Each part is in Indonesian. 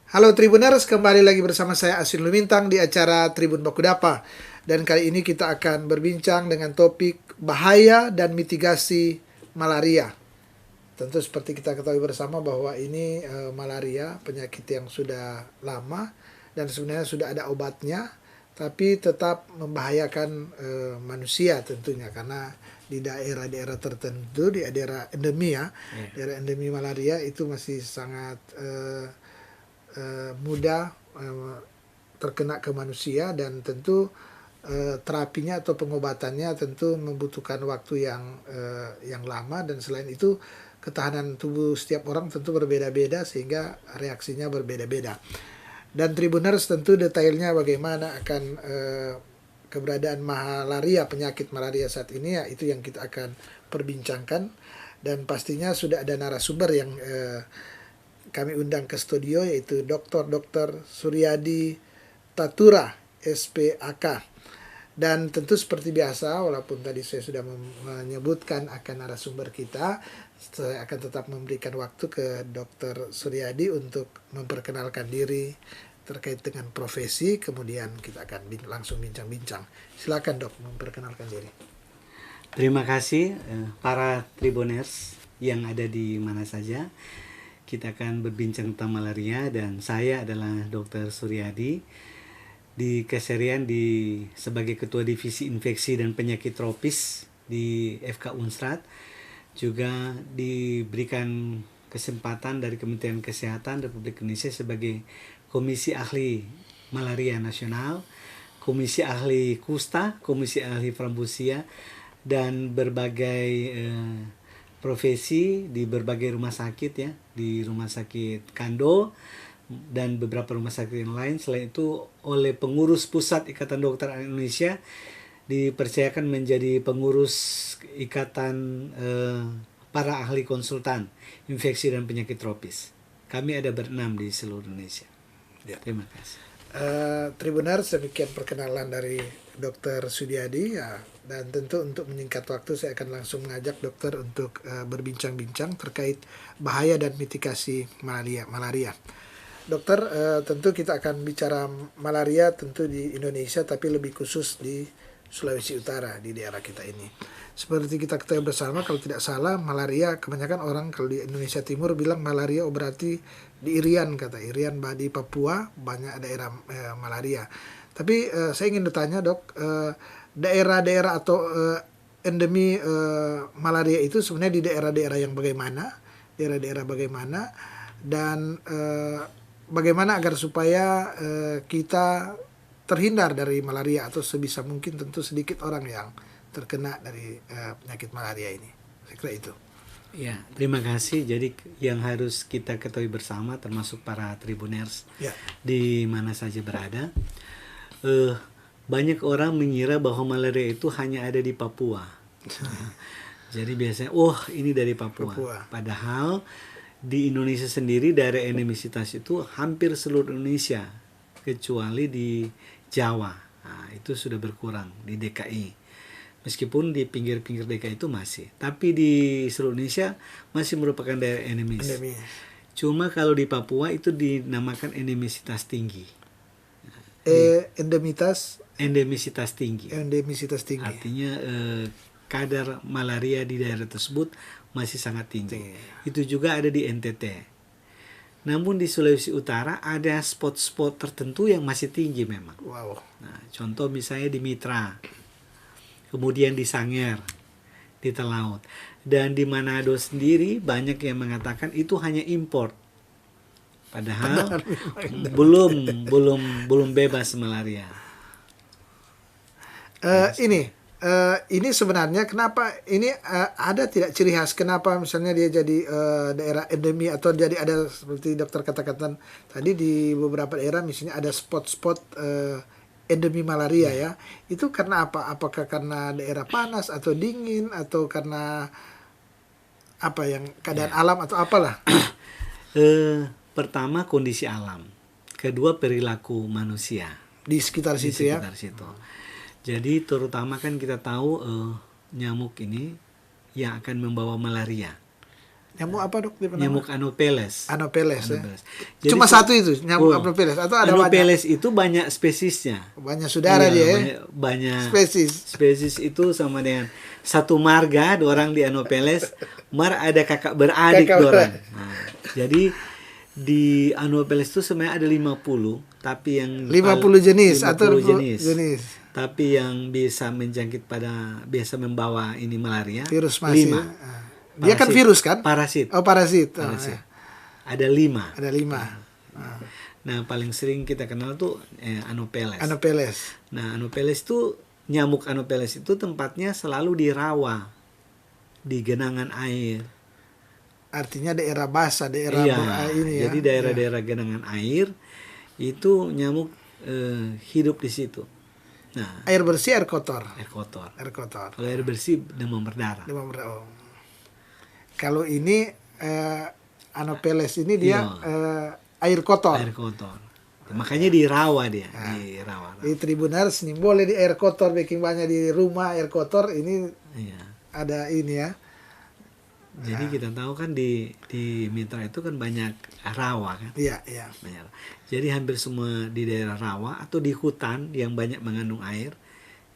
Halo Tribuners, kembali lagi bersama saya Asin Lumintang di acara Tribun Bakudapa. Dan kali ini kita akan berbincang dengan topik bahaya dan mitigasi malaria. Tentu seperti kita ketahui bersama bahwa ini malaria penyakit yang sudah lama dan sebenarnya sudah ada obatnya, tapi tetap membahayakan manusia tentunya karena di daerah-daerah tertentu, di daerah endemi daerah endemi malaria itu masih sangat mudah terkena ke manusia dan tentu terapinya atau pengobatannya tentu membutuhkan waktu yang lama, dan selain itu ketahanan tubuh setiap orang tentu berbeda-beda sehingga reaksinya berbeda-beda. Dan Tribuners tentu detailnya bagaimana akan keberadaan malaria, penyakit malaria saat ini, ya itu yang kita akan perbincangkan. Dan pastinya sudah ada narasumber yang kami undang ke studio, yaitu Dr. Suryadi Tatura, SPAK. Dan tentu seperti biasa, walaupun tadi saya sudah menyebutkan akan narasumber kita, saya akan tetap memberikan waktu ke Dr. Suryadi untuk memperkenalkan diri terkait dengan profesi, kemudian kita akan langsung bincang-bincang. Silakan Dok, memperkenalkan diri. Terima kasih para Tribuners yang ada di mana saja. Kita akan berbincang tentang malaria dan saya adalah Dr. Suryadi di keseharian sebagai Ketua Divisi Infeksi dan Penyakit Tropis di FK Unsrat. Juga diberikan kesempatan dari Kementerian Kesehatan Republik Indonesia sebagai Komisi Ahli Malaria Nasional, Komisi Ahli Kusta, Komisi Ahli Frambusia, dan berbagai profesi di berbagai rumah sakit ya, di Rumah Sakit Kando dan beberapa rumah sakit yang lain. Selain itu oleh pengurus Pusat Ikatan Dokter Indonesia dipercayakan menjadi pengurus Ikatan para ahli konsultan infeksi dan penyakit tropis. Kami ada berenam di seluruh Indonesia. Ya. Terima kasih. Tribuners, demikian perkenalan dari Dr. Suryadi ya, dan tentu untuk menyingkat waktu saya akan langsung mengajak dokter untuk berbincang-bincang terkait bahaya dan mitigasi malaria. Dokter, tentu kita akan bicara malaria tentu di Indonesia, tapi lebih khusus di Sulawesi Utara, di daerah kita ini. Seperti kita ketahui bersama, kalau tidak salah malaria, kebanyakan orang kalau di Indonesia Timur bilang malaria berarti di Irian, kata Irian, di Papua banyak daerah malaria. Tapi saya ingin bertanya Dok, daerah-daerah atau endemi malaria itu sebenarnya di daerah-daerah yang bagaimana, dan bagaimana agar supaya kita terhindar dari malaria, atau sebisa mungkin tentu sedikit orang yang terkena dari penyakit malaria ini. Saya kira itu. Ya, terima kasih. Jadi yang harus kita ketahui bersama, termasuk para Tribuners Ya. di mana saja berada, banyak orang mengira bahwa malaria itu hanya ada di Papua. Jadi biasanya, ini dari Papua. Padahal di Indonesia sendiri daerah endemisitas itu hampir seluruh Indonesia, kecuali di Jawa. Nah, itu sudah berkurang di DKI. Meskipun di pinggir-pinggir DKI itu masih, tapi di seluruh Indonesia masih merupakan daerah endemis. Cuma kalau di Papua itu dinamakan endemisitas tinggi. Endemisitas tinggi. Artinya kadar malaria di daerah tersebut masih sangat tinggi. Itu juga ada di NTT. Namun di Sulawesi Utara ada spot-spot tertentu yang masih tinggi memang. Wow. Nah, contoh misalnya di Mitra, kemudian di Sangir, di Talaut, dan di Manado sendiri banyak yang mengatakan itu hanya import. Padahal belum bebas malaria. Ini sebenarnya kenapa ini ada tidak ciri khas kenapa misalnya dia jadi daerah endemi, atau jadi ada seperti dokter katakan tadi di beberapa daerah misalnya ada spot-spot endemi malaria ya. Itu karena apa? Apakah karena daerah panas atau dingin, atau karena apa yang keadaan alam atau apalah? Pertama kondisi alam, kedua perilaku manusia di sekitar situ. Jadi terutama kan kita tahu nyamuk ini yang akan membawa malaria. Nyamuk apa dok? Nyamuk Anopheles. Anopheles ya. Anopheles. Jadi Cuma satu itu nyamuk Anopheles atau ada banyak? Anopheles itu banyak spesiesnya. Banyak saudara Iya, dia ya. banyak Spesies. spesies itu sama dengan satu marga, orang di Anopheles, ada kakak beradik orang. Nah, jadi di Anopheles itu sebenarnya ada 50, tapi yang 50 jenis 50 atau jenis. Tapi yang bisa menjangkit biasa membawa ini malaria virus masih. 5. Dia kan virus kan? Parasit. Oh, parasit. Parasit. Ya. Ada 5. Ada 5. Nah, paling sering kita kenal tuh Anopheles. Anopheles. Nah, Anopheles itu, nyamuk Anopheles itu tempatnya selalu di rawa, di genangan air. Artinya daerah basah, daerah ini ya. Jadi daerah-daerah genangan air itu nyamuk hidup di situ. Nah, air bersih, air kotor. Air kotor. Air kotor. Kalau air bersih demam berdarah. Demam berdarah. Kalau ini Anopheles ini dia air kotor. Air kotor. Makanya di rawa dia, di rawa. Di Tribuners nih boleh di air kotor, baking banyak di rumah air kotor ini. Iya. Ada ini ya. Jadi kita tahu kan di Mitra itu kan banyak rawa kan. Iya, iya. Banyak. Jadi hampir semua di daerah rawa atau di hutan yang banyak mengandung air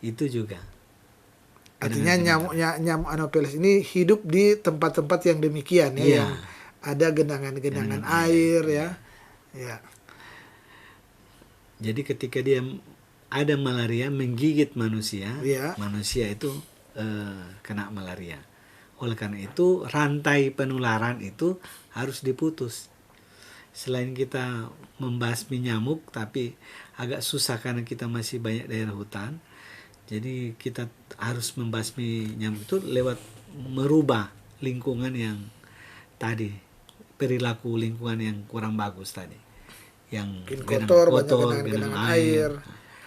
itu juga. Artinya nyamuk Anopheles ini hidup di tempat-tempat yang demikian ya, iya. Yang ada genangan-genangan air ya. Ya. Jadi ketika dia ada malaria menggigit manusia, iya. Manusia itu kena malaria. Oleh karena itu rantai penularan itu harus diputus. Selain kita membasmi nyamuk, tapi agak susah karena kita masih banyak daerah hutan. Jadi kita harus membasmi nyamuk itu lewat merubah lingkungan yang tadi, perilaku lingkungan yang kurang bagus tadi, yang kotor, genangan air.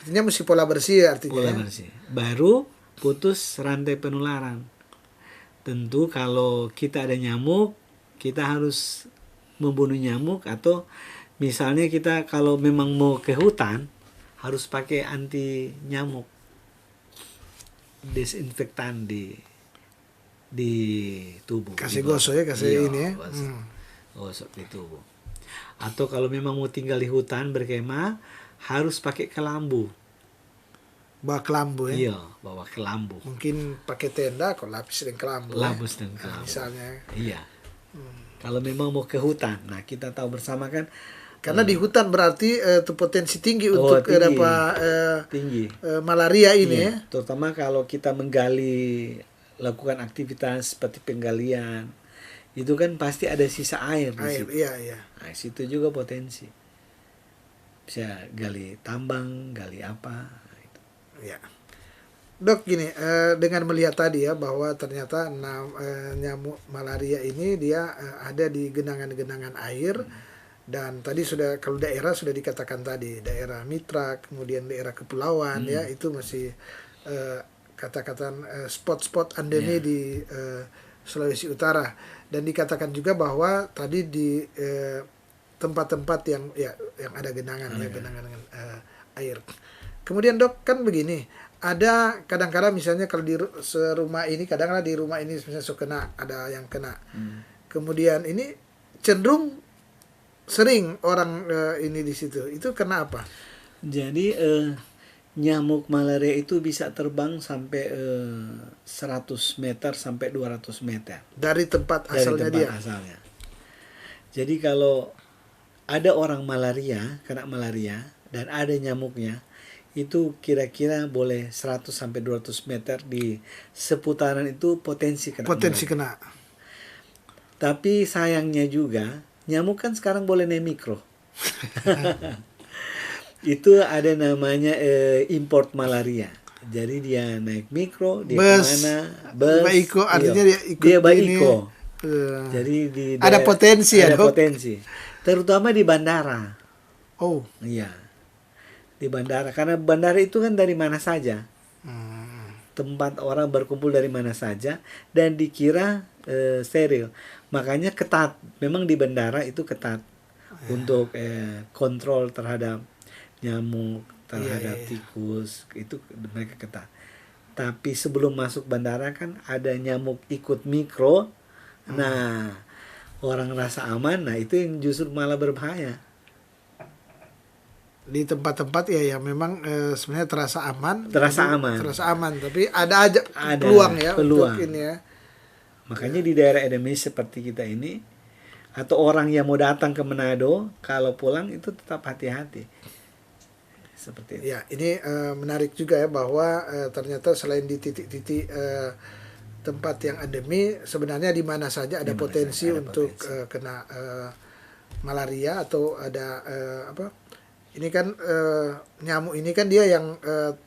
Artinya mesti pola bersih artinya. Pola bersih. Baru putus rantai penularan. Tentu kalau kita ada nyamuk, kita harus membunuh nyamuk, atau misalnya kita kalau memang mau ke hutan harus pakai anti nyamuk, desinfektan di tubuh. Kasih gosok ya, kasih ini ya. Gosok di tubuh. Atau kalau memang mau tinggal di hutan berkemah harus pakai kelambu. Bawa kelambu ya. Iya, bawa kelambu. Mungkin pakai tenda kalau lapis dan kelambu. Lapis dan kelambu. Misalnya. Iya. Kalau memang mau ke hutan. Nah, kita tahu bersama kan. Karena di hutan berarti itu potensi tinggi untuk dapat malaria ini ya. Terutama kalau kita lakukan aktivitas seperti penggalian, itu kan pasti ada sisa air di situ. Iya. Nah, situ juga potensi. Bisa gali tambang, gali apa. Ya. Dok, gini, dengan melihat tadi ya bahwa ternyata nyamuk malaria ini dia ada di genangan-genangan air. Dan tadi kalau daerah sudah dikatakan tadi, daerah Mitra, kemudian daerah kepulauan ya, itu masih kata-kata spot-spot endemi di Sulawesi Utara. Dan dikatakan juga bahwa tadi di tempat-tempat yang ada genangan genangan air. Kemudian dok, kan begini, ada kadang-kadang misalnya kalau di rumah ini, kadang-kadang di rumah ini misalnya kena, ada yang kena. Kemudian ini cenderung sering orang ini di situ. Itu karena apa? Jadi nyamuk malaria itu bisa terbang sampai 100 meter sampai 200 meter. Dari tempat asalnya dia. Jadi kalau ada orang kena malaria dan ada nyamuknya, itu kira-kira boleh 100 sampai 200 meter di seputaran itu potensi kena. Tapi sayangnya juga nyamuk kan sekarang boleh naik mikro. Itu ada namanya import malaria. Jadi dia naik mikro, dia kemana? Baiko, artinya dia ikut dia baiko. Jadi ada potensi ya, dok? Potensi. Terutama di bandara. Oh. Iya. Di bandara, karena bandara itu kan dari mana saja. Tempat orang berkumpul dari mana saja dan dikira steril. Makanya ketat. Memang di bandara itu ketat untuk kontrol terhadap nyamuk, terhadap tikus, itu mereka ketat. Tapi sebelum masuk bandara kan ada nyamuk ikut mikro. Nah, orang rasa aman, nah itu yang justru malah berbahaya. Di tempat-tempat ya yang memang sebenarnya terasa aman, Terasa aman. tapi ada aja Ada peluang ya peluang. untuk ini ya. Makanya di daerah endemis seperti kita ini, atau orang yang mau datang ke Manado, kalau pulang itu tetap hati-hati. Seperti itu. Ya, ini menarik juga ya bahwa ternyata selain di titik-titik tempat yang endemi, sebenarnya di mana saja ada Di mana potensi saja ada untuk potensi. kena malaria atau ada apa? Ini kan nyamuk ini kan dia yang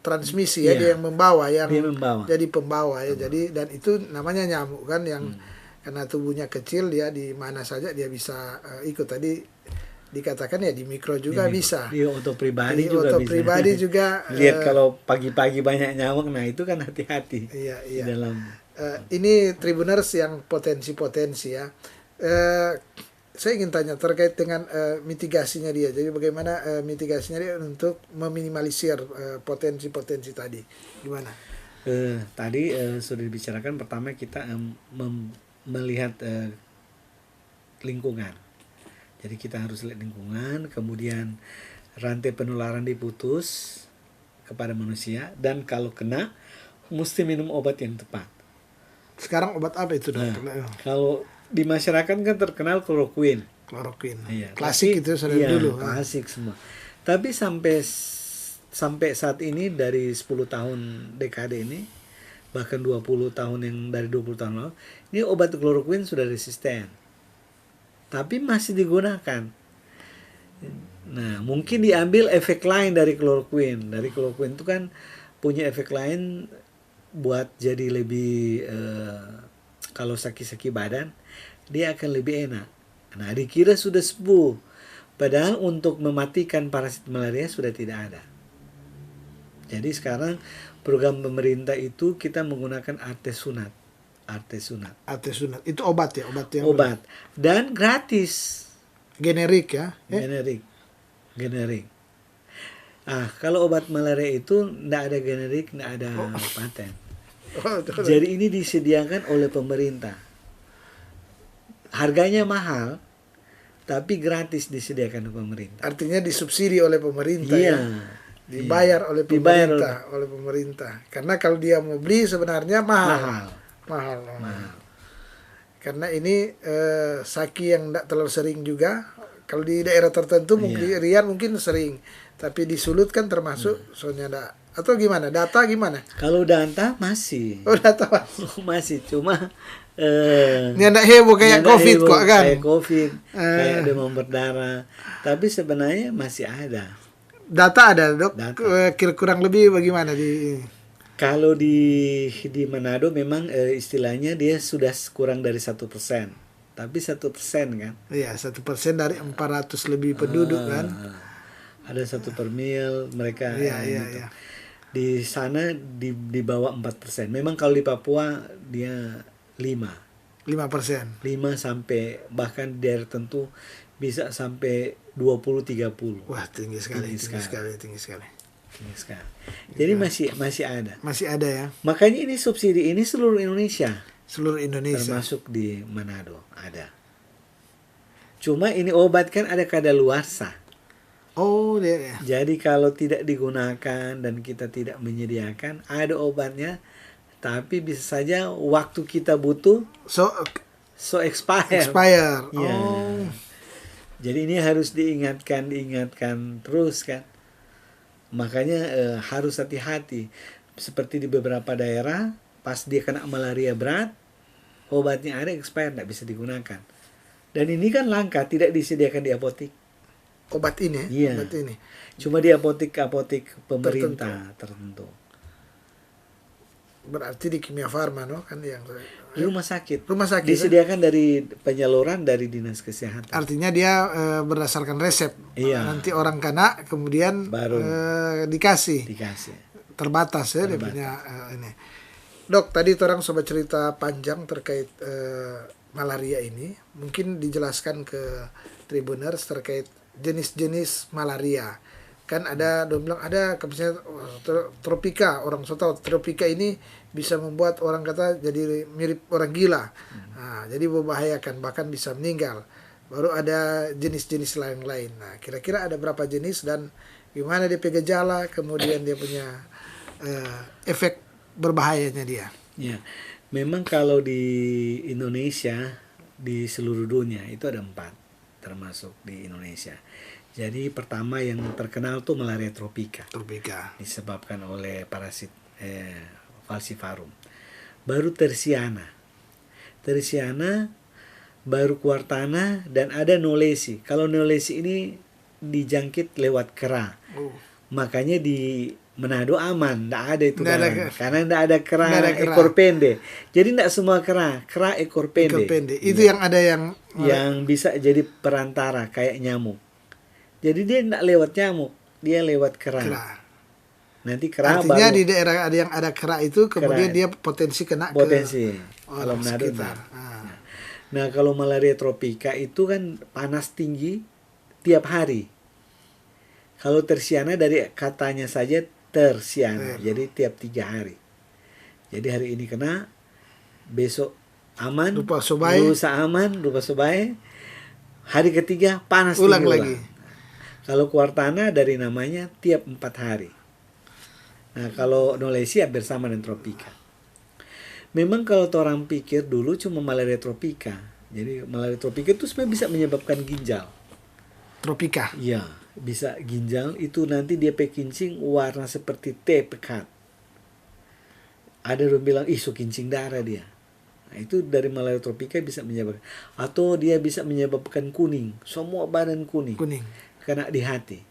transmisi ya, Iya. dia yang membawa, yang Dia membawa. jadi pembawa ya. Jadi dan itu namanya nyamuk kan yang karena tubuhnya kecil, dia di mana saja dia bisa ikut. Tadi dikatakan ya di mikro juga bisa. Di otot pribadi Di juga otot bisa. pribadi juga Lihat kalau pagi-pagi banyak nyamuk, nah itu kan hati-hati. iya Di iya. dalam. Ini Tribuners yang potensi-potensi ya. Saya ingin tanya terkait dengan mitigasinya dia. Jadi bagaimana mitigasinya dia untuk meminimalisir potensi-potensi tadi? Gimana? Tadi sudah dibicarakan, pertama kita melihat lingkungan. Jadi kita harus lihat lingkungan, kemudian rantai penularan diputus kepada manusia, dan kalau kena mesti minum obat yang tepat. Sekarang obat apa itu dok? Nah, kalau di masyarakat kan terkenal kloroquine. Kloroquine. Iya, Klasik tapi- itu sudah iya, dulu. Klasik semua. Tapi sampai saat ini, dari 10 tahun dekade ini, bahkan 20 tahun yang dari 20 tahun lalu, ini obat kloroquine sudah resisten. Tapi masih digunakan. Nah, mungkin diambil efek lain dari kloroquine. Dari kloroquine itu kan punya efek lain buat jadi lebih kalau sakit-sakit badan dia akan lebih enak. Nah, dikira sudah sembuh. Padahal untuk mematikan parasit malaria sudah tidak ada. Jadi sekarang program pemerintah itu kita menggunakan artesunat. Artesunat. Artesunat. Itu obat ya, obat yang Obat. Dan gratis. generik ya. Generik. Kalau obat malaria itu tidak ada generik, tidak ada paten. Jadi ini disediakan oleh pemerintah. Harganya mahal, tapi gratis disediakan oleh pemerintah. Artinya disubsidi oleh pemerintah Iya. ya. Dibayar oleh Dibayar pemerintah. Karena kalau dia mau beli sebenarnya mahal. Mahal. Karena ini saki yang tidak terlalu sering juga. Kalau di daerah tertentu mungkin Rian mungkin sering, tapi di Sulut kan termasuk soalnya ada. Atau gimana? Data gimana? Kalau data masih. Oh, data Masih, cuma ini ada heboh kayak nggak COVID heboh, kok kan. kayak COVID, kayak demam berdarah. Tapi sebenarnya masih ada. Data ada, Dok. Data. Kurang lebih bagaimana di Kalau di Manado memang istilahnya dia sudah kurang dari 1%. Tapi 1% kan. Iya, 1% dari 400 lebih penduduk kan. Ada 1 per mil mereka. Iya. Di sana di bawah 4%. Memang kalau di Papua dia 5. 5%. 5 sampai bahkan di daerah tertentu bisa sampai 20-30. Wah, tinggi sekali. Tinggi sekali. Jadi masih ada. Masih ada ya. Makanya ini subsidi ini seluruh Indonesia. Seluruh Indonesia. Termasuk di Manado ada. Cuma ini obat kan ada kadaluarsa. Oh, dia. Jadi kalau tidak digunakan dan kita tidak menyediakan, ada obatnya, tapi bisa saja waktu kita butuh so expire. Iya. Oh. Jadi ini harus diingatkan terus kan. Makanya harus hati-hati. Seperti di beberapa daerah, pas dia kena malaria berat, obatnya ada expire, tidak bisa digunakan. Dan ini kan langka, tidak disediakan di apotek. Obat ini, Iya. obat ini. Cuma di apotek pemerintah tertentu. Berarti di Kimia Farma, no? Kan yang Di rumah sakit. Rumah sakit. Disediakan dari penyaluran dari dinas kesehatan. Artinya dia berdasarkan resep. Iya. Nanti orang kena, kemudian Baru dikasih. Terbatas ya dia punya ini. Dok, tadi orang coba cerita panjang terkait malaria ini. Mungkin dijelaskan ke Tribuners terkait jenis-jenis malaria. Kan ada dia bilang ada misalnya tropika, orang so tahu tropika ini bisa membuat orang kata jadi mirip orang gila. Nah, jadi membahayakan, bahkan bisa meninggal. Baru ada jenis-jenis lain-lain. Nah, kira-kira ada berapa jenis dan gimana dia gejala, kemudian dia punya efek berbahayanya dia. Ya, memang kalau di Indonesia, di seluruh dunia itu ada 4, termasuk di Indonesia. Jadi pertama yang terkenal tuh malaria tropika. Tropika. Disebabkan oleh parasit falciparum. Baru tersiana. Tersiana, baru quartana, dan ada knowlesi. Kalau knowlesi ini dijangkit lewat kera. Makanya di Manado aman, tidak ada itu karena tidak ada kera ekor pendek. Jadi tidak semua kera ekor pendek. Itu yang ada yang bisa jadi perantara kayak nyamuk. Jadi dia tidak lewat nyamuk, dia lewat kera. Nanti kera artinya baru, di daerah ada yang ada kera itu kemudian dia potensi kena kalau Manado sekitar. Nah, kalau malaria tropika itu kan panas tinggi tiap hari. Kalau tersiana dari katanya saja tersiana, jadi tiap 3 hari. Jadi hari ini kena, besok aman, lusa aman, lupa sobai. Hari ketiga panas ulang tinggi lagi. Kalau quartana dari namanya tiap 4 hari. Nah, kalau knowlesi hampir sama dengan tropika. Memang kalau orang pikir dulu cuma malaria tropika. Jadi malaria tropika itu sebenarnya bisa menyebabkan ginjal. Tropika. Iya, bisa ginjal itu nanti dia pekincing warna seperti teh pekat. Ada yang bilang, so kincing darah dia. Nah, itu dari malaria tropika bisa menyebabkan. Atau dia bisa menyebabkan kuning. Semua badan kuning. Kena di hati.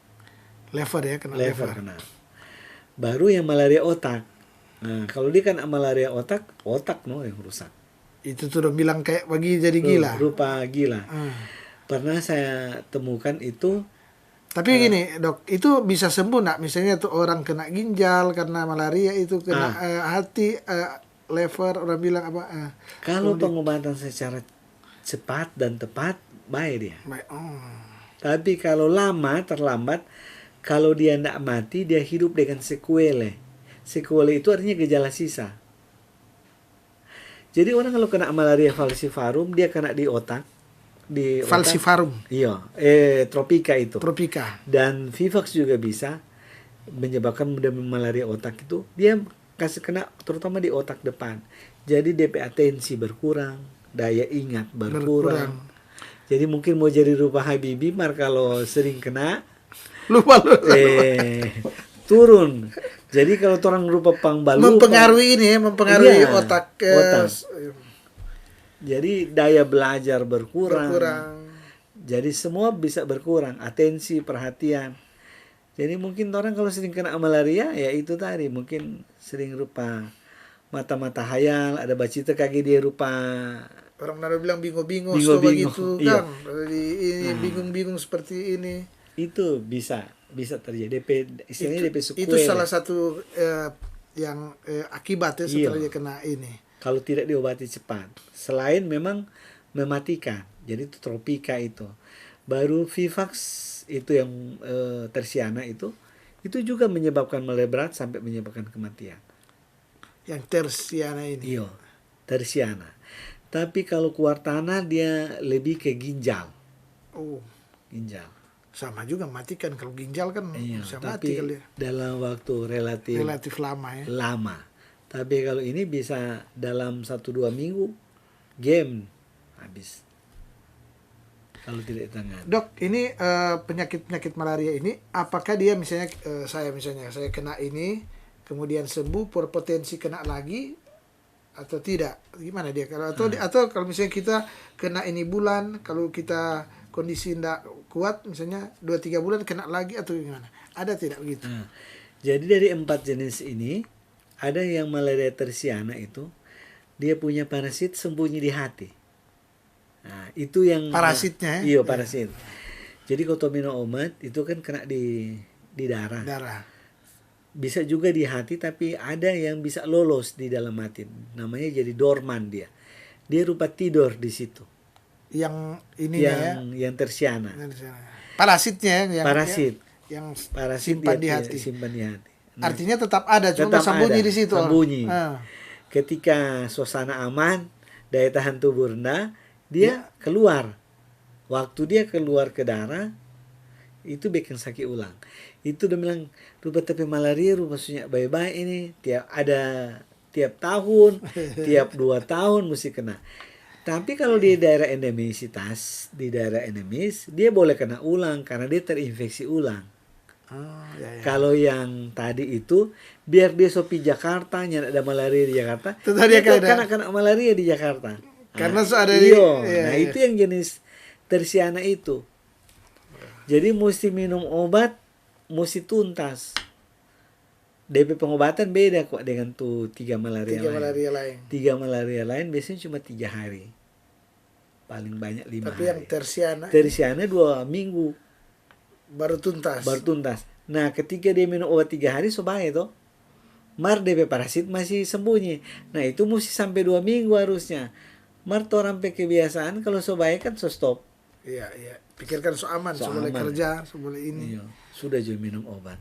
Lever ya, kena lever. Kena. Baru yang malaria otak. Nah, kalau dia kan malaria otak yang rusak. Itu tuh udah bilang kayak bagi jadi gila. Rupa gila. Pernah saya temukan itu. Tapi gini dok, itu bisa sembuh nggak? Misalnya tuh orang kena ginjal karena malaria itu kena hati, lever, orang bilang apa? Kalau pengobatan secara cepat dan tepat, baik dia. Tapi kalau terlambat, kalau dia tidak mati, dia hidup dengan sekuele. Sekuele itu artinya gejala sisa. Jadi orang kalau kena malaria falciparum, dia kena di otak. Falciparum. Iya, tropika itu. Tropika. Dan vivax juga bisa menyebabkan malaria otak itu. Dia kasih kena terutama di otak depan. Jadi DP atensi berkurang, daya ingat berkurang. Jadi mungkin mau jadi rupa Habibie, kalau sering kena lupa turun. Jadi kalau orang rupa pangbalu mempengaruhi otak. Jadi daya belajar berkurang. Jadi semua bisa berkurang, atensi, perhatian. Jadi mungkin orang kalau sering kena malaria, ya itu tadi mungkin sering rupa mata-mata hayal, ada bacita kaki dia rupa. Orang nara bilang bingung begitu kan, ini bingung seperti ini. Itu bisa terjadi. Istilahnya DP sekuele. Itu salah satu yang akibatnya setelah dia kena ini. Kalau tidak diobati cepat, selain memang mematikan. Jadi itu tropika itu. Baru vivax itu yang tersiana itu juga menyebabkan malaria berat sampai menyebabkan kematian. Yang tersiana ini. Iya, tersiana. Tapi kalau quartana dia lebih ke ginjal. Ginjal. Sama juga matikan, kalau ginjal kan bisa tapi mati kali. Dalam waktu relatif lama ya. Lama. Tapi kalau ini bisa dalam 1-2 minggu game habis. Kalau tidak ditangani. Dok, ini penyakit malaria ini apakah dia misalnya saya kena ini kemudian sembuh berpotensi kena lagi atau tidak? Gimana dia? Atau kalau misalnya kita kena ini bulan, kalau kita kondisi tidak kuat misalnya 2-3 bulan kena lagi atau gimana? Ada tidak begitu? Jadi dari 4 jenis ini ada yang malaria tersiana itu dia punya parasit sembunyi di hati. Nah, itu yang parasitnya. Iya, parasit. Jadi kalau minum obat itu kan kena di darah. Bisa juga di hati, tapi ada yang bisa lolos di dalam hati. Namanya jadi dorman dia. Dia rupa tidur di situ. Yang ininya yang tersiana. Parasitnya yang parasit. yang Parasit simpan dia di hati. simpan di hati. Nah, Artinya tetap ada, cuma tetap bersembunyi ada, di situ. sembunyi. Ah. Ketika suasana aman, daya tahan tubuh rendah, Ya. dia keluar. Waktu dia keluar ke darah, itu bikin sakit ulang. Itu udah bilang, rupa tapi malaria, maksudnya baik-baik ini, tiap tahun, tiap 2 tahun mesti kena. Tapi kalau di daerah endemisitas, di daerah endemis, dia boleh kena ulang karena dia terinfeksi ulang. Oh, ya. Kalau yang tadi itu, biar dia sopi Jakarta, nyari ada malaria di Jakarta, Tetap dia kena malaria di Jakarta. Karena Nah, ada nah itu yang jenis tersiana itu. Jadi mesti minum obat, mesti tuntas. DP pengobatan beda kok dengan tuh 3 malaria lain. 3 malaria lain biasanya cuma 3 hari. Paling banyak 5 hari. Tapi yang tersiana 2 minggu. Baru tuntas. Nah, ketika dia minum obat 3 hari, so baik toh. Mar DP parasit masih sembunyi. Nah, itu mesti sampai 2 minggu harusnya. Mar orang sampai kebiasaan, kalau so baik kan so stop. Iya. Pikirkan so aman, so boleh kerja, so boleh ini. Iya. Sudah juga minum obat.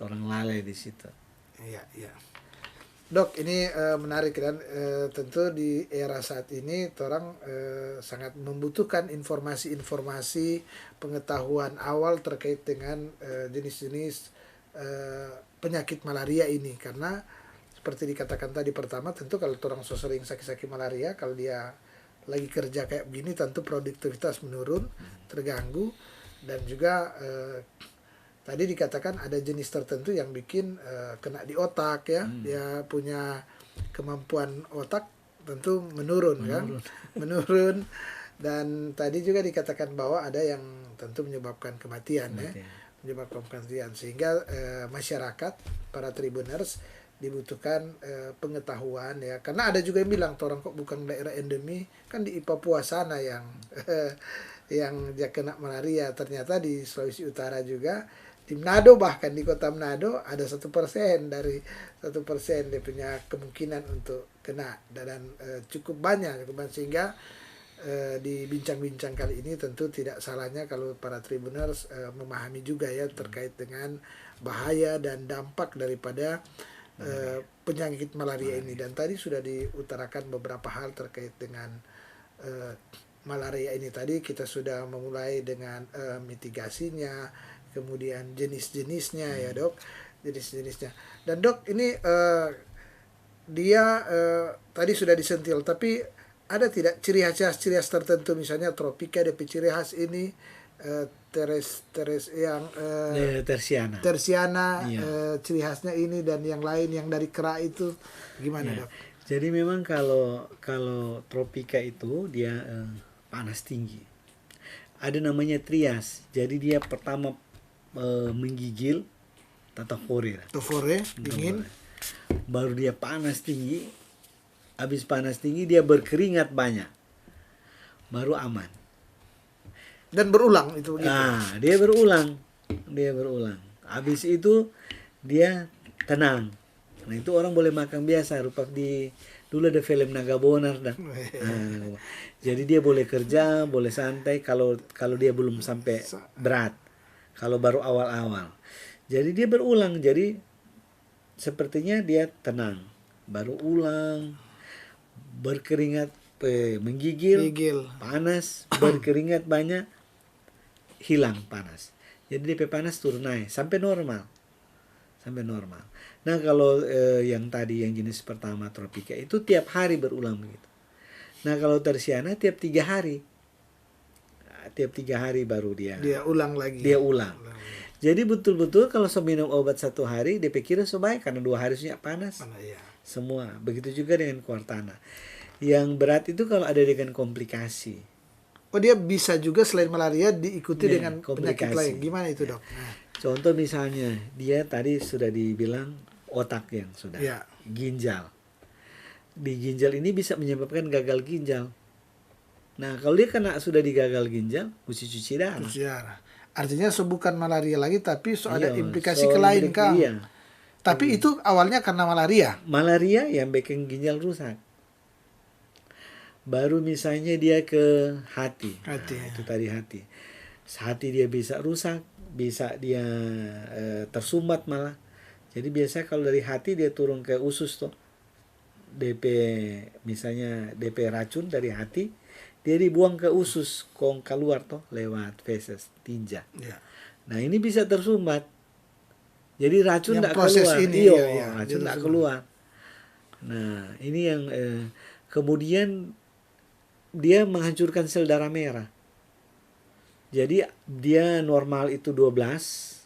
Orang lalai di situ. Iya. Dok, ini menarik dan tentu di era saat ini orang sangat membutuhkan informasi-informasi pengetahuan awal terkait dengan jenis-jenis penyakit malaria ini, karena seperti dikatakan tadi pertama, tentu kalau orang sering sakit-sakit malaria, kalau dia lagi kerja kayak begini, tentu produktivitas menurun, terganggu, dan juga tadi dikatakan ada jenis tertentu yang bikin kena di otak ya, dia punya kemampuan otak tentu menurun. Dan tadi juga dikatakan bahwa ada yang tentu menyebabkan kematian. Menyebabkan kematian, sehingga masyarakat, para tribuners dibutuhkan pengetahuan ya, karena ada juga yang bilang orang kok bukan daerah endemi, kan di Papua sana yang yang dia kena malaria, ternyata di Sulawesi Utara juga, di Manado, bahkan di kota Manado ada 1% dari 1% dia punya kemungkinan untuk kena, dan cukup banyak, sehingga di bincang-bincang kali ini tentu tidak salahnya kalau para tribuners memahami juga ya terkait dengan bahaya dan dampak daripada penyakit malaria ini. Dan tadi sudah diutarakan beberapa hal terkait dengan malaria ini. Tadi kita sudah memulai dengan mitigasinya, kemudian jenis-jenisnya ya dok, jenis-jenisnya. Dan dok, ini dia tadi sudah disentil, tapi ada tidak ciri khas tertentu, misalnya tropika DP ciri khas ini, tersiana iya. Ciri khasnya ini, dan yang lain yang dari kera itu gimana dok? Jadi memang kalau tropika itu dia panas tinggi. Ada namanya trias. Jadi dia pertama menggigil tatafore dingin, baru dia panas tinggi. Habis panas tinggi dia berkeringat banyak, baru aman. Dan berulang itu gitu. Nah, dia berulang. Habis itu dia tenang. Nah, itu orang boleh makan biasa. Rupa dulu ada film Naga Bonar dah. Nah, jadi dia boleh kerja, boleh santai kalau dia belum sampai berat. Kalau baru awal-awal. Jadi dia berulang. Jadi sepertinya dia tenang. Baru ulang. Berkeringat, menggigil, panas, berkeringat banyak, hilang panas. Jadi DP panas turun naik sampai normal. Nah, kalau yang tadi yang jenis pertama tropika itu tiap hari berulang begitu. Nah, kalau tersiana tiap 3 hari. Tiap 3 hari baru dia ulang lagi. Jadi betul-betul kalau minum obat 1 hari, DP kira baik karena 2 hari sudah panas. Semua. Begitu juga dengan Quartana. Yang berat itu kalau ada dengan komplikasi. Oh, dia bisa juga selain malaria diikuti dengan penyakit lain. Gimana itu dok? Contoh misalnya dia tadi sudah dibilang otak yang sudah, ginjal. Di ginjal ini bisa menyebabkan gagal ginjal. Nah, kalau dia sudah digagal ginjal, mesti cuci darah. Artinya bukan malaria lagi, tapi ada implikasi ke lain kan? Iya. Tapi itu awalnya karena malaria. Malaria yang bikin ginjal rusak. Baru misalnya dia ke hati. Nah, itu tadi hati. Hati dia bisa rusak, bisa dia tersumbat malah. Jadi biasa kalau dari hati dia turun ke usus tuh. DP misalnya DP racun dari hati dia dibuang ke usus, kong keluar tuh lewat feses, tinja. Ya. Nah ini bisa tersumbat. Jadi racun Yang tidak proses keluar. ini, Iya, ya, racun dia tidak tersumbat. keluar. Nah ini yang kemudian dia menghancurkan sel darah merah. Jadi dia normal itu 12,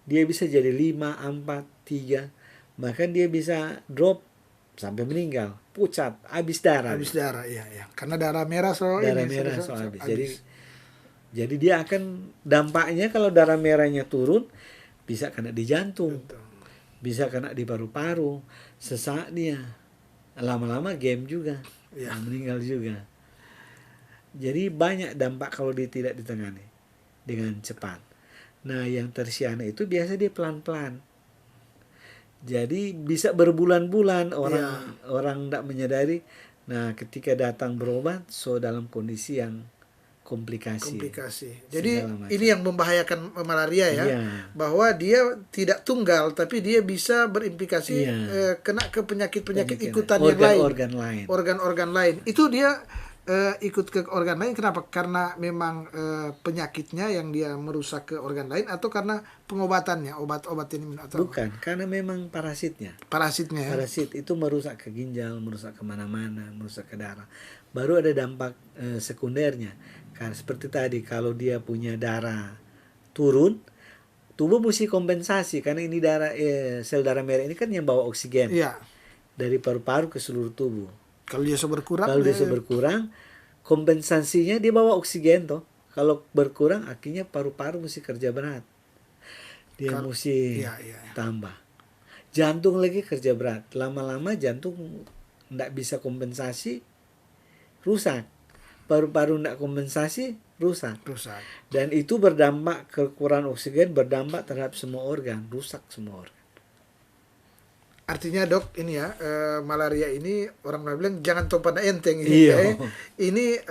dia bisa jadi 5, 4, 3, bahkan dia bisa drop sampai meninggal, pucat, habis darah. Habis darah, ya, ya. Karena darah merah so Darah ini merah so habis. habis. Jadi dia akan dampaknya kalau darah merahnya turun bisa kena di jantung, Betul. bisa kena di paru-paru, sesak dia. Lama-lama game juga, Ya. meninggal juga. Jadi banyak dampak kalau dia tidak ditangani dengan cepat. Nah yang tersiana itu biasa dia pelan-pelan. Jadi bisa berbulan-bulan orang tidak menyadari. Nah ketika datang berobat, so dalam kondisi yang komplikasi. Jadi Segala macam. ini yang membahayakan malaria ya, Iya. bahwa dia tidak tunggal tapi dia bisa berimplikasi Iya. kena ke penyakit-penyakit Penyakit ikutan yang lain, organ lain. organ-organ lain. Itu dia ikut ke organ lain. Kenapa? Karena memang penyakitnya yang dia merusak ke organ lain, atau karena pengobatannya, obat-obat ini, atau Bukan, karena memang parasitnya. parasitnya ya? Parasit itu merusak ke ginjal, merusak kemana-mana, merusak ke darah. Baru ada dampak sekundernya. Karena seperti tadi, kalau dia punya darah turun, tubuh mesti kompensasi karena ini darah sel darah merah ini kan yang bawa oksigen Iya. dari paru-paru ke seluruh tubuh. Kalau dia berkurang, Kalau dia berkurang, kompensasinya dia bawa oksigen toh. Kalau berkurang, akhirnya paru-paru mesti kerja berat. Dia mesti iya. tambah. Jantung lagi kerja berat. Lama-lama jantung tidak bisa kompensasi, rusak. Paru-paru tidak kompensasi, rusak. Dan itu berdampak, kekurangan oksigen berdampak terhadap semua organ, rusak semua organ. Artinya dok, ini ya, malaria ini orang bilang jangan pada enteng ini. Iya. Ini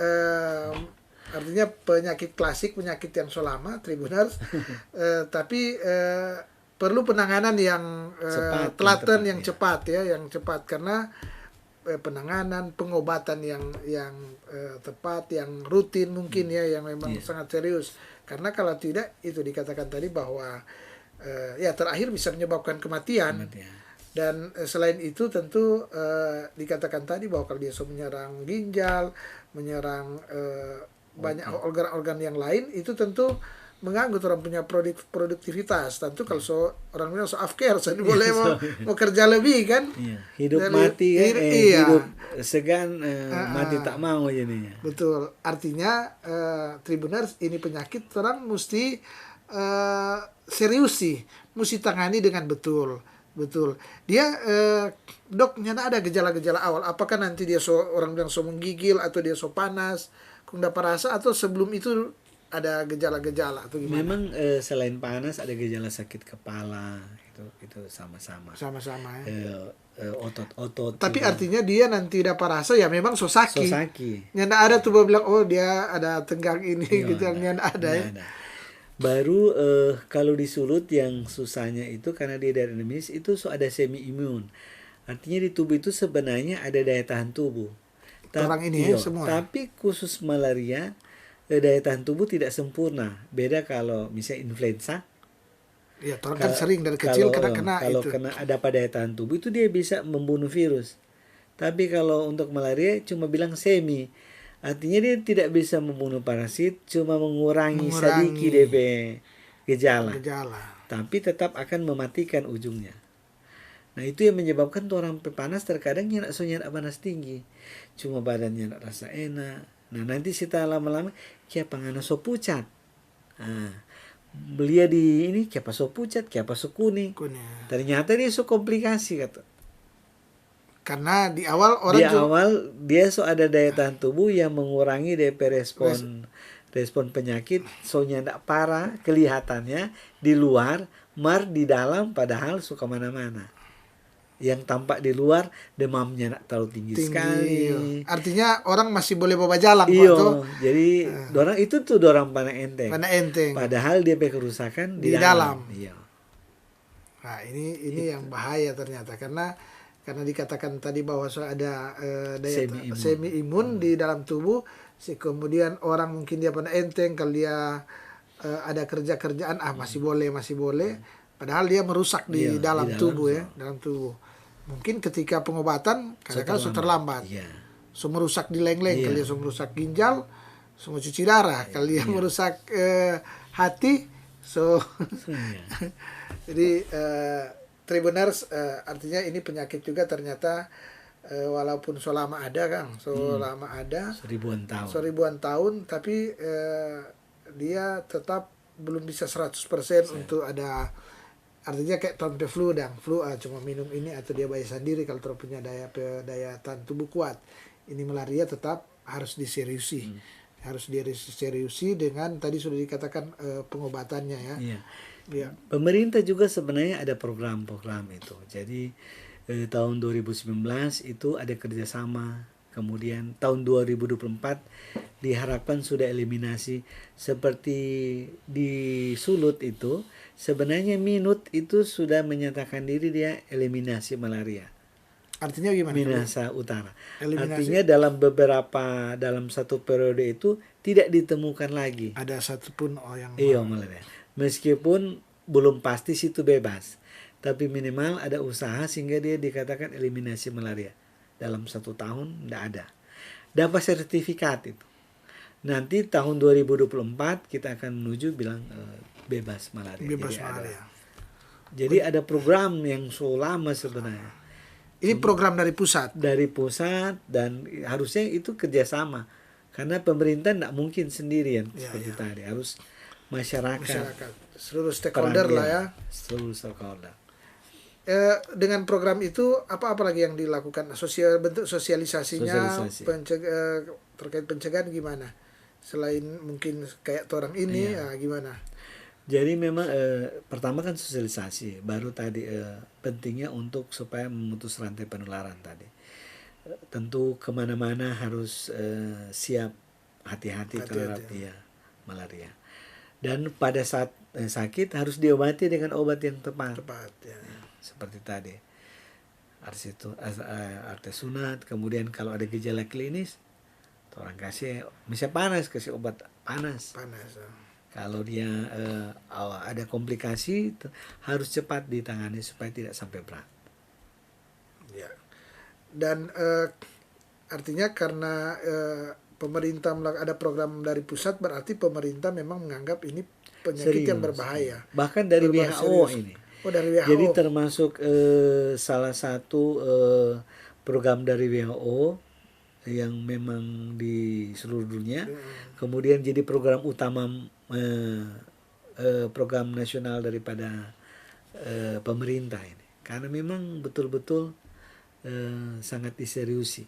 artinya penyakit klasik, penyakit yang so lama, Tribuners, tapi perlu penanganan yang telaten, yang cepat ya, yang cepat, karena penanganan, pengobatan yang tepat, yang rutin mungkin ya, yang memang sangat serius. Karena kalau tidak, itu dikatakan tadi bahwa ya terakhir bisa menyebabkan kematian. Dan selain itu tentu dikatakan tadi bahwa kalau dia menyerang ginjal, menyerang banyak organ-organ yang lain, itu tentu mengganggu orang punya produktivitas. Tentu kalau orang bilang afker, saya boleh mau kerja lebih kan? Hidup mati kan? Hidup segan, mati tak mau jadinya. Betul. Artinya Tribuners, ini penyakit orang mesti serius sih, mesti tangani dengan betul. Dia doknya ada gejala-gejala awal. Apakah nanti dia orang bilang menggigil, atau dia panas, kunda parasa, atau sebelum itu ada gejala-gejala atau gimana? Memang selain panas ada gejala sakit kepala, itu sama-sama. Sama-sama ya. Otot-otot. Tapi juga. Artinya dia nanti udah parasa ya memang sosaki. Nyanda ada tuh bilang dia ada tenggang ini gitu, nyanda ada ya. Baru kalau disulut yang susahnya itu karena dia dari endemis itu ada semi imun. Artinya di tubuh itu sebenarnya ada daya tahan tubuh. Orang ini semua. Tapi khusus malaria daya tahan tubuh tidak sempurna. Beda kalau misalnya influenza. Ya, orang kan sering dari kecil kena kalau itu. Kena ada pada daya tahan tubuh itu dia bisa membunuh virus. Tapi kalau untuk malaria cuma bilang semi. Artinya dia tidak bisa membunuh parasit, cuma mengurangi sedikit DP gejala. Tapi tetap akan mematikan ujungnya. Nah itu yang menyebabkan tuh orang panas terkadang nyenak panas tinggi. Cuma badannya tidak rasa enak. Nah nanti setelah lama-lama, kiapa ngana so pucat. Belia di ini, kiapa so pucat, kiapa so kuning. Ternyata dia so komplikasi kata. Karena di awal orang dia ada daya tahan tubuh yang mengurangi DP respon penyakit, soalnya tidak parah kelihatannya di luar, di dalam padahal suka mana-mana. Yang tampak di luar demamnya nak terlalu tinggi sekali. Iya. Artinya orang masih boleh bawa jalan kok Iyo, tuh. jadi dorang itu tuh dorang pandang enteng. Mana enteng. Padahal dia punya kerusakan Di dalam. Iya. Nah, ini yang bahaya ternyata karena dikatakan tadi bahwa ada daya semi imun di dalam tubuh, kemudian orang mungkin dia pandang enteng kalau dia ada kerjaan masih boleh, padahal dia merusak di dalam tubuh ya, dalam tubuh. Mungkin ketika pengobatan kadang-kadang sudah terlambat. Iya. So merusak di leng-leng, kalau dia merusak ginjal, semua cuci darah. Kalau dia merusak hati, jadi Tribuners, artinya ini penyakit juga ternyata walaupun lama ada Kang, lama ada seribuan tahun, tapi dia tetap belum bisa 100% untuk ada, artinya kayak tahun flu cuma minum ini atau dia bayar sendiri kalau terus punya daya tahan tubuh kuat. Ini malaria tetap harus diseriusi. Harus diseriusi dengan tadi sudah dikatakan pengobatannya ya. Iya. Ya. Pemerintah juga sebenarnya ada program-program itu. Jadi tahun 2019 itu ada kerjasama. Kemudian tahun 2024 diharapkan sudah eliminasi. Seperti di Sulut itu sebenarnya Minut itu sudah menyatakan diri dia eliminasi malaria. Artinya gimana? Minahasa Utara. Eliminasi. Artinya dalam satu periode itu tidak ditemukan lagi. Ada satupun yang malaria. Meskipun belum pasti situ bebas, tapi minimal ada usaha sehingga dia dikatakan eliminasi malaria. Dalam 1 tahun tidak ada. Dapat sertifikat itu. Nanti tahun 2024 kita akan menuju bilang bebas malaria. Bebas malaria. Jadi ada program yang so lama sebenarnya. Ini program dari pusat. Dari pusat, dan harusnya itu kerjasama. Karena pemerintah tidak mungkin sendirian seperti tadi. Harus masyarakat. Seluruh stakeholder lah ya. Seluruh stakeholder. Dengan program itu apa lagi yang dilakukan? Bentuk sosialisasinya, terkait pencegahan gimana? Selain mungkin kayak orang ini, gimana? Jadi memang pertama kan sosialisasi, baru tadi pentingnya untuk supaya memutus rantai penularan tadi. Tentu kemana-mana harus siap hati-hati terhadap malaria. Dan pada saat sakit harus diobati dengan obat yang tepat. Seperti tadi, artesunat. Kemudian kalau ada gejala klinis, orang kasih misalnya kasih obat panas. Kalau dia ada komplikasi harus cepat ditangani supaya tidak sampai berat. Ya. Dan artinya karena pemerintah ada program dari pusat, berarti pemerintah memang menganggap ini penyakit yang berbahaya. Bahkan dari WHO ini. Dari WHO. Jadi termasuk salah satu program dari WHO yang memang di seluruh dunia. Kemudian jadi program utama, program nasional daripada pemerintah ini. Karena memang betul-betul sangat diseriusi.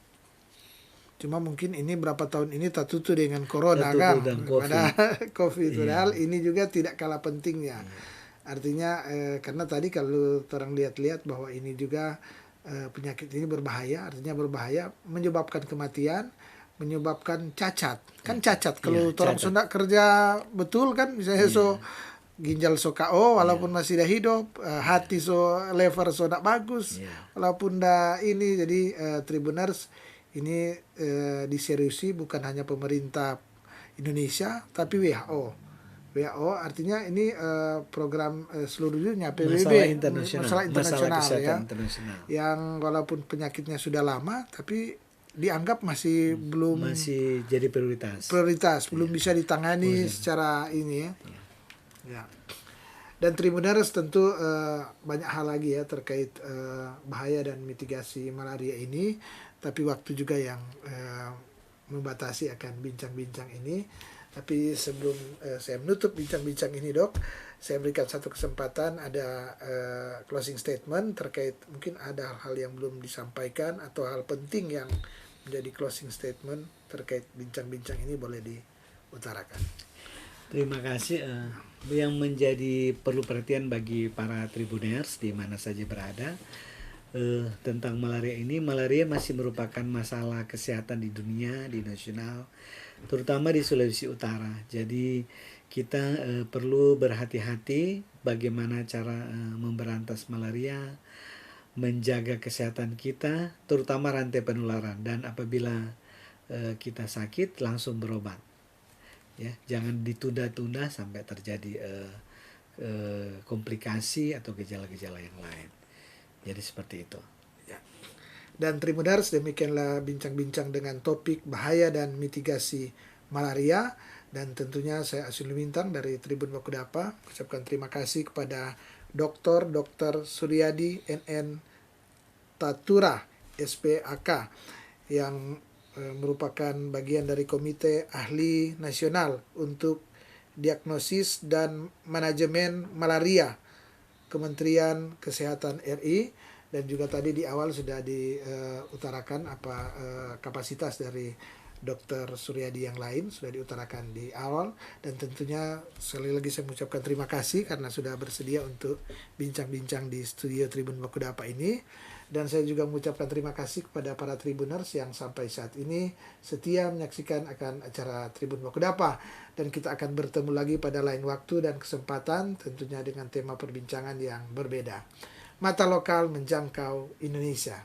Cuma mungkin ini berapa tahun ini tertutup dengan corona kan, pada COVID. Padahal ini juga tidak kalah pentingnya. Artinya karena tadi kalau orang lihat-lihat bahwa ini juga penyakit ini berbahaya, artinya berbahaya, menyebabkan kematian, menyebabkan cacat. Kan cacat kalau orang sudah kerja betul kan, misalnya ginjal KO walaupun masih dah hidup, hati lever tidak bagus, walaupun dah ini. Jadi Tribuners ini diseriusi bukan hanya pemerintah Indonesia tapi WHO. WHO artinya ini program seluruh dunia, PBB, masalah internasional ya, internasional. Yang walaupun penyakitnya sudah lama tapi dianggap masih jadi prioritas, belum bisa ditangani secara ini ya. Dan Tribuners tentu banyak hal lagi ya terkait bahaya dan mitigasi malaria ini, tapi waktu juga yang membatasi akan bincang-bincang ini. Tapi sebelum saya menutup bincang-bincang ini, Dok, saya berikan satu kesempatan, ada closing statement terkait, mungkin ada hal-hal yang belum disampaikan atau hal penting yang menjadi closing statement terkait bincang-bincang ini, boleh diutarakan. Terima kasih. Yang menjadi perlu perhatian bagi para Tribuners di mana saja berada, tentang malaria ini. Malaria masih merupakan masalah kesehatan di dunia, di nasional, terutama di Sulawesi Utara. Jadi kita perlu berhati-hati bagaimana cara memberantas malaria, menjaga kesehatan kita, terutama rantai penularan, dan apabila kita sakit langsung berobat. Ya, jangan ditunda-tunda sampai terjadi komplikasi atau gejala-gejala yang lain. Jadi seperti itu. Ya. Dan Tribuners, demikianlah bincang-bincang dengan topik bahaya dan mitigasi malaria. Dan tentunya saya Asun Lumintang dari Tribun Wakudapa ucapkan terima kasih kepada Dr. Suryadi NN Tatura SPAK yang merupakan bagian dari Komite Ahli Nasional untuk Diagnosis dan Manajemen Malaria Kementerian Kesehatan RI. Dan juga tadi di awal sudah diutarakan apa kapasitas dari Dr. Suryadi yang lain sudah diutarakan di awal, dan tentunya sekali lagi saya mengucapkan terima kasih karena sudah bersedia untuk bincang-bincang di studio Tribun Wakudapa ini. Dan saya juga mengucapkan terima kasih kepada para Tribuners yang sampai saat ini setia menyaksikan akan acara Tribun Wakudapa, dan kita akan bertemu lagi pada lain waktu dan kesempatan, tentunya dengan tema perbincangan yang berbeda. Mata lokal menjangkau Indonesia.